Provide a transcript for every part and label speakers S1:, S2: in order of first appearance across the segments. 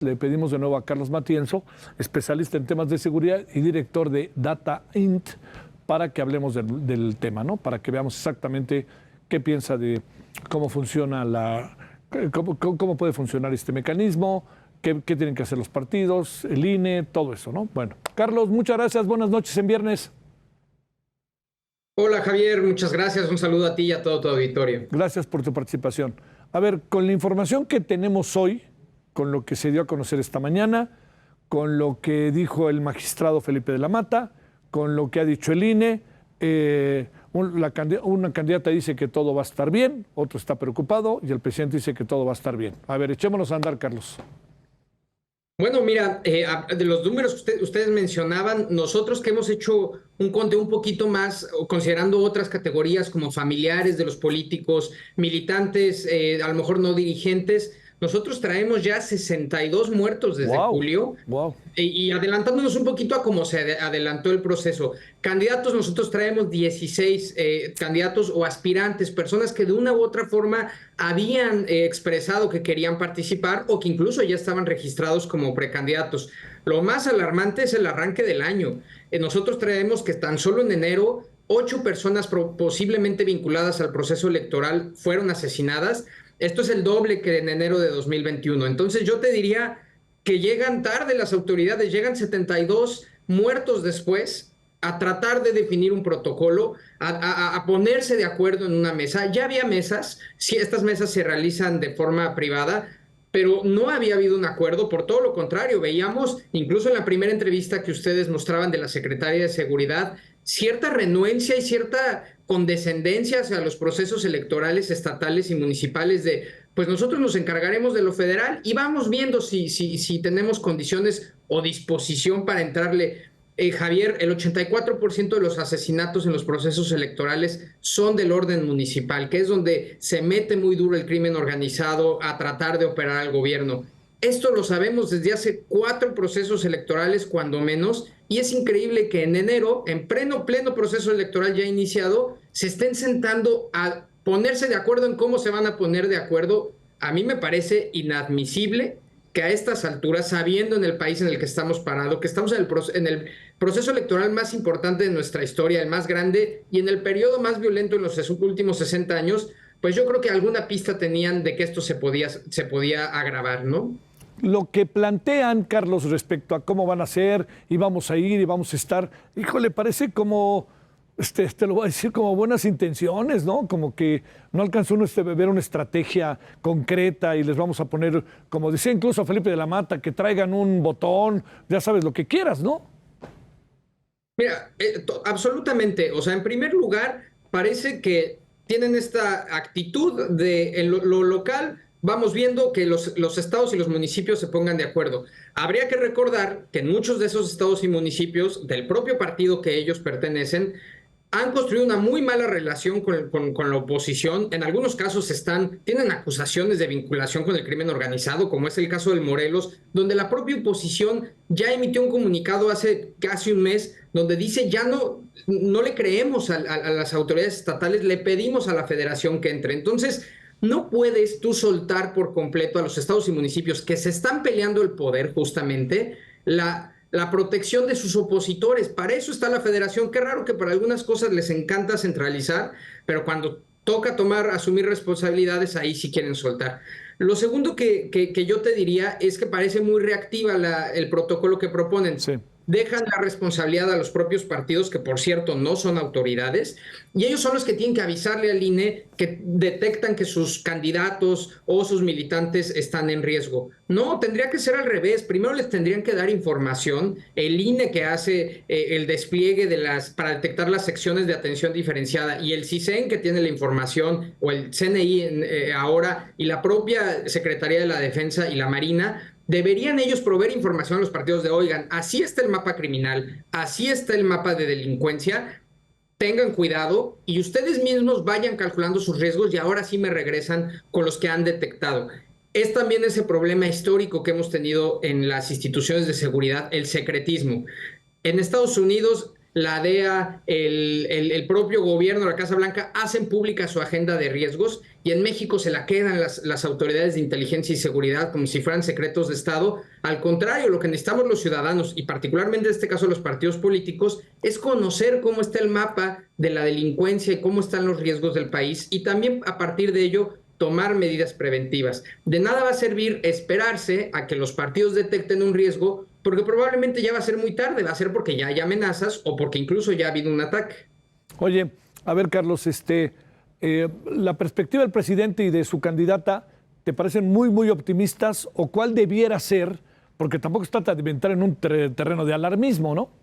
S1: Le pedimos de nuevo a Carlos Matienzo, especialista en temas de seguridad y director de Data Int, para que hablemos del tema, ¿no? Para que veamos exactamente qué piensa de cómo funciona cómo puede funcionar este mecanismo, qué tienen que hacer los partidos, el INE, todo eso, ¿no? Bueno, Carlos, muchas gracias, buenas noches en viernes.
S2: Hola Javier, muchas gracias, un saludo a ti y a todo tu auditorio.
S1: Gracias por tu participación. A ver, con la información que tenemos hoy, con lo que se dio a conocer esta mañana, con lo que dijo el magistrado Felipe de la Mata, con lo que ha dicho el INE, una candidata dice que todo va a estar bien, otro está preocupado y el presidente dice que todo va a estar bien. A ver, echémonos a andar, Carlos.
S2: Bueno, mira, de los números que ustedes mencionaban, nosotros que hemos hecho un conteo un poquito más, considerando otras categorías como familiares de los políticos, militantes, a lo mejor no dirigentes, nosotros traemos ya 62 muertos desde julio.
S1: Wow.
S2: Y adelantándonos un poquito a cómo se adelantó el proceso. Candidatos, nosotros traemos 16 candidatos o aspirantes, personas que de una u otra forma habían expresado que querían participar o que incluso ya estaban registrados como precandidatos. Lo más alarmante es el arranque del año. Nosotros traemos que tan solo en enero 8 personas posiblemente vinculadas al proceso electoral fueron asesinadas. Esto es el doble que en enero de 2021. Entonces yo te diría que llegan tarde las autoridades, llegan 72 muertos después a tratar de definir un protocolo, a ponerse de acuerdo en una mesa. Ya había mesas, sí, estas mesas se realizan de forma privada, pero no había habido un acuerdo, por todo lo contrario, veíamos, incluso en la primera entrevista que ustedes mostraban de la Secretaría de Seguridad, cierta renuencia y cierta condescendencia hacia los procesos electorales estatales y municipales de, pues nosotros nos encargaremos de lo federal y vamos viendo si tenemos condiciones o disposición para entrarle. Javier, el 84% de los asesinatos en los procesos electorales son del orden municipal, que es donde se mete muy duro el crimen organizado a tratar de operar al gobierno. Esto lo sabemos desde hace 4 procesos electorales, cuando menos, y es increíble que en enero, en pleno proceso electoral ya iniciado, se estén sentando a ponerse de acuerdo en cómo se van a poner de acuerdo. A mí me parece inadmisible que a estas alturas, sabiendo en el país en el que estamos parados, que estamos en el proceso electoral más importante de nuestra historia, el más grande, y en el periodo más violento en los últimos 60 años, pues yo creo que alguna pista tenían de que esto se podía agravar, ¿no?
S1: Lo que plantean, Carlos, respecto a cómo van a ser, y vamos a ir, y vamos a estar, híjole, parece como, te lo voy a decir, como buenas intenciones, ¿no? Como que no alcanzó uno a ver una estrategia concreta y les vamos a poner, como decía incluso Felipe de la Mata, que traigan un botón, ya sabes, lo que quieras, ¿no?
S2: Mira, absolutamente. O sea, en primer lugar, parece que tienen esta actitud de en lo local. Vamos viendo que los estados y los municipios se pongan de acuerdo. Habría que recordar que en muchos de esos estados y municipios del propio partido que ellos pertenecen han construido una muy mala relación con la oposición. En algunos casos tienen acusaciones de vinculación con el crimen organizado, como es el caso del Morelos, donde la propia oposición ya emitió un comunicado hace casi un mes donde dice ya no le creemos a las autoridades estatales, le pedimos a la federación que entre. Entonces, no puedes tú soltar por completo a los estados y municipios que se están peleando el poder justamente la protección de sus opositores. Para eso está la federación. Qué raro que para algunas cosas les encanta centralizar, pero cuando toca asumir responsabilidades, ahí sí quieren soltar. Lo segundo que yo te diría es que parece muy reactiva el protocolo que proponen.
S1: Sí.
S2: Dejan la responsabilidad a los propios partidos, que por cierto no son autoridades, y ellos son los que tienen que avisarle al INE que detectan que sus candidatos o sus militantes están en riesgo. No, tendría que ser al revés. Primero les tendrían que dar información, el INE que hace el despliegue para detectar las secciones de atención diferenciada, y el CISEN que tiene la información, o el CNI ahora, y la propia Secretaría de la Defensa y la Marina. Deberían ellos proveer información a los partidos de, oigan, así está el mapa criminal, así está el mapa de delincuencia, tengan cuidado y ustedes mismos vayan calculando sus riesgos y ahora sí me regresan con los que han detectado. Es también ese problema histórico que hemos tenido en las instituciones de seguridad, el secretismo. En Estados Unidos la DEA, el propio gobierno, la Casa Blanca, hacen pública su agenda de riesgos y en México se la quedan las autoridades de inteligencia y seguridad como si fueran secretos de Estado. Al contrario, lo que necesitamos los ciudadanos, y particularmente en este caso los partidos políticos, es conocer cómo está el mapa de la delincuencia y cómo están los riesgos del país y también a partir de ello tomar medidas preventivas. De nada va a servir esperarse a que los partidos detecten un riesgo, porque probablemente ya va a ser muy tarde, va a ser porque ya hay amenazas o porque incluso ya ha habido un ataque.
S1: Oye, a ver, Carlos, la perspectiva del presidente y de su candidata, ¿te parecen muy optimistas o cuál debiera ser? Porque tampoco se trata de entrar en un terreno de alarmismo, ¿no?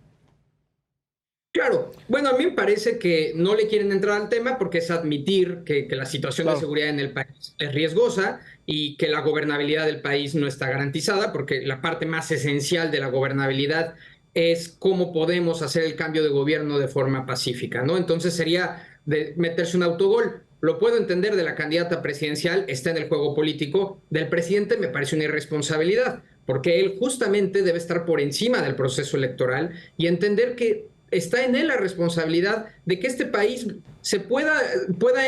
S2: Claro, bueno, a mí me parece que no le quieren entrar al tema porque es admitir que la situación de seguridad en el país es riesgosa y que la gobernabilidad del país no está garantizada, porque la parte más esencial de la gobernabilidad es cómo podemos hacer el cambio de gobierno de forma pacífica, ¿no? Entonces sería de meterse un autogol. Lo puedo entender de la candidata presidencial, está en el juego político. Del presidente me parece una irresponsabilidad, porque él justamente debe estar por encima del proceso electoral y entender que está en él la responsabilidad de que este país se pueda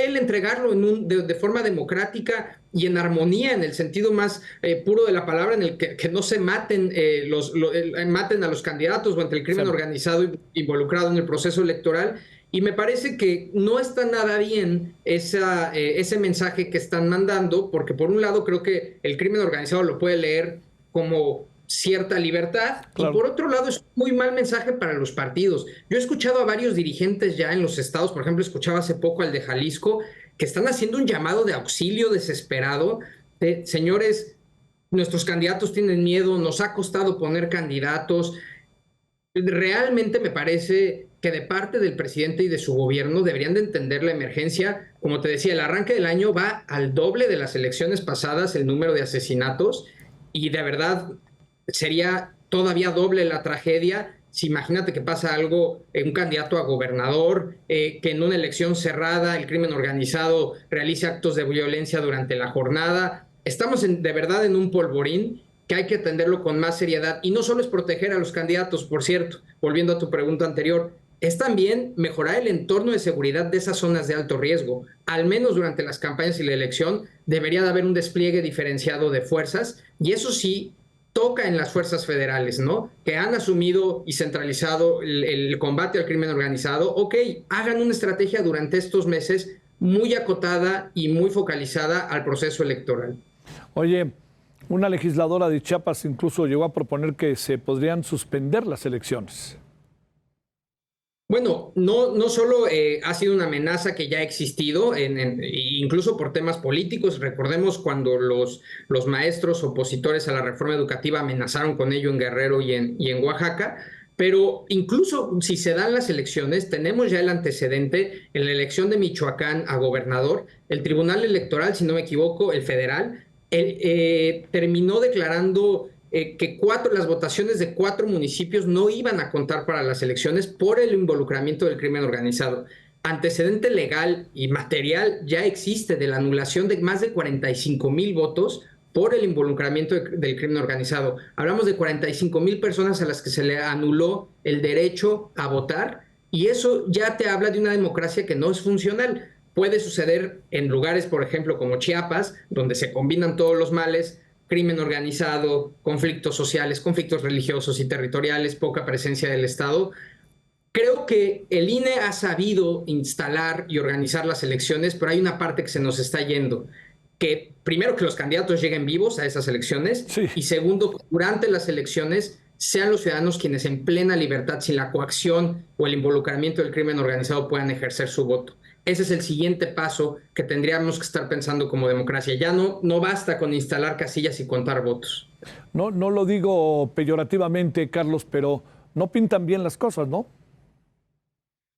S2: él entregarlo de forma democrática y en armonía, en el sentido más puro de la palabra, en el que no se maten, maten a los candidatos o ante el crimen organizado involucrado en el proceso electoral. Y me parece que no está nada bien ese mensaje que están mandando, porque por un lado creo que el crimen organizado lo puede leer como cierta libertad, claro. Y por otro lado es un muy mal mensaje para los partidos. Yo he escuchado a varios dirigentes ya en los estados, por ejemplo, escuchaba hace poco al de Jalisco, que están haciendo un llamado de auxilio desesperado de, señores, nuestros candidatos tienen miedo, nos ha costado poner candidatos. Realmente me parece que de parte del presidente y de su gobierno deberían de entender la emergencia. Como te decía, el arranque del año va al doble de las elecciones pasadas, el número de asesinatos, y de verdad sería todavía doble la tragedia si imagínate que pasa algo, un candidato a gobernador, que en una elección cerrada el crimen organizado realice actos de violencia durante la jornada. Estamos de verdad en un polvorín que hay que atenderlo con más seriedad. Y no solo es proteger a los candidatos, por cierto, volviendo a tu pregunta anterior, es también mejorar el entorno de seguridad de esas zonas de alto riesgo. Al menos durante las campañas y la elección debería de haber un despliegue diferenciado de fuerzas, y eso sí toca en las fuerzas federales, ¿no? Que han asumido y centralizado el combate al crimen organizado. Ok, hagan una estrategia durante estos meses muy acotada y muy focalizada al proceso electoral.
S1: Oye, una legisladora de Chiapas incluso llegó a proponer que se podrían suspender las elecciones.
S2: Bueno, no solo ha sido una amenaza que ya ha existido, incluso por temas políticos. Recordemos cuando los maestros opositores a la reforma educativa amenazaron con ello en Guerrero y en Oaxaca, pero incluso si se dan las elecciones, tenemos ya el antecedente en la elección de Michoacán a gobernador. El Tribunal Electoral, si no me equivoco, el federal, terminó declarando que las votaciones de 4 municipios no iban a contar para las elecciones por el involucramiento del crimen organizado. Antecedente legal y material ya existe de la anulación de más de 45,000 votos por el involucramiento del crimen organizado. Hablamos de 45,000 personas a las que se le anuló el derecho a votar, y eso ya te habla de una democracia que no es funcional. Puede suceder en lugares, por ejemplo, como Chiapas, donde se combinan todos los males: crimen organizado, conflictos sociales, conflictos religiosos y territoriales, poca presencia del Estado. Creo que el INE ha sabido instalar y organizar las elecciones, pero hay una parte que se nos está yendo. Que primero, que los candidatos lleguen vivos a esas elecciones, sí. Y segundo, durante las elecciones sean los ciudadanos quienes en plena libertad, sin la coacción o el involucramiento del crimen organizado, puedan ejercer su voto. Ese es el siguiente paso que tendríamos que estar pensando como democracia. Ya no basta con instalar casillas y contar votos.
S1: No lo digo peyorativamente, Carlos, pero no pintan bien las cosas, ¿no?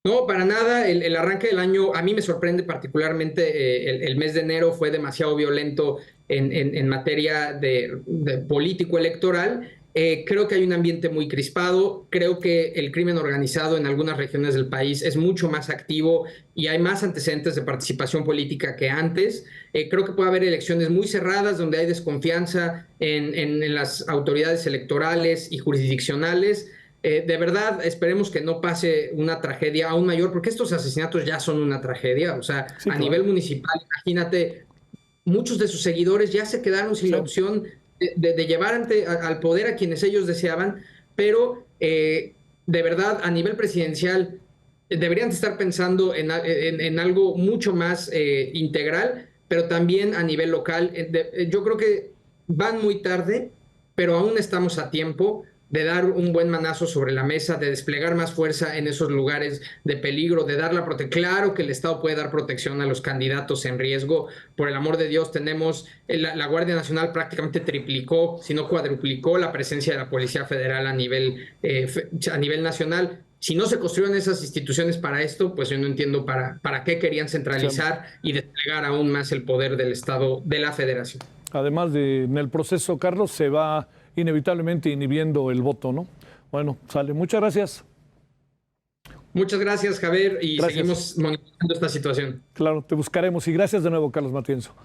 S2: No, para nada. El arranque del año a mí me sorprende particularmente. El mes de enero fue demasiado violento en materia de político electoral. Creo que hay un ambiente muy crispado. Creo que el crimen organizado en algunas regiones del país es mucho más activo y hay más antecedentes de participación política que antes. Creo que puede haber elecciones muy cerradas donde hay desconfianza en las autoridades electorales y jurisdiccionales. De verdad, esperemos que no pase una tragedia aún mayor, porque estos asesinatos ya son una tragedia. O sea,
S1: Sí,
S2: a
S1: claro.
S2: nivel municipal, imagínate, muchos de sus seguidores ya se quedaron sin
S1: Sí.
S2: la opción de llevar al poder a quienes ellos deseaban, pero de verdad, a nivel presidencial, deberían estar pensando en algo mucho más integral, pero también a nivel local. Yo creo que van muy tarde, pero aún estamos a tiempo de dar un buen manazo sobre la mesa, de desplegar más fuerza en esos lugares de peligro, de dar la protección. Claro que el Estado puede dar protección a los candidatos en riesgo. Por el amor de Dios, tenemos la Guardia Nacional prácticamente triplicó, si no cuadruplicó la presencia de la Policía Federal a nivel nacional. Si no se construyeron esas instituciones para esto, pues yo no entiendo para qué querían
S1: Sí.
S2: centralizar y desplegar aún más el poder del Estado, de la Federación.
S1: Además de, en el proceso, Carlos, se va inevitablemente inhibiendo el voto, ¿no? Bueno, sale. Muchas gracias.
S2: Muchas gracias, Javier, y
S1: Gracias.
S2: seguimos monitoreando esta situación.
S1: Claro, te buscaremos. Y gracias de nuevo, Carlos Matienzo.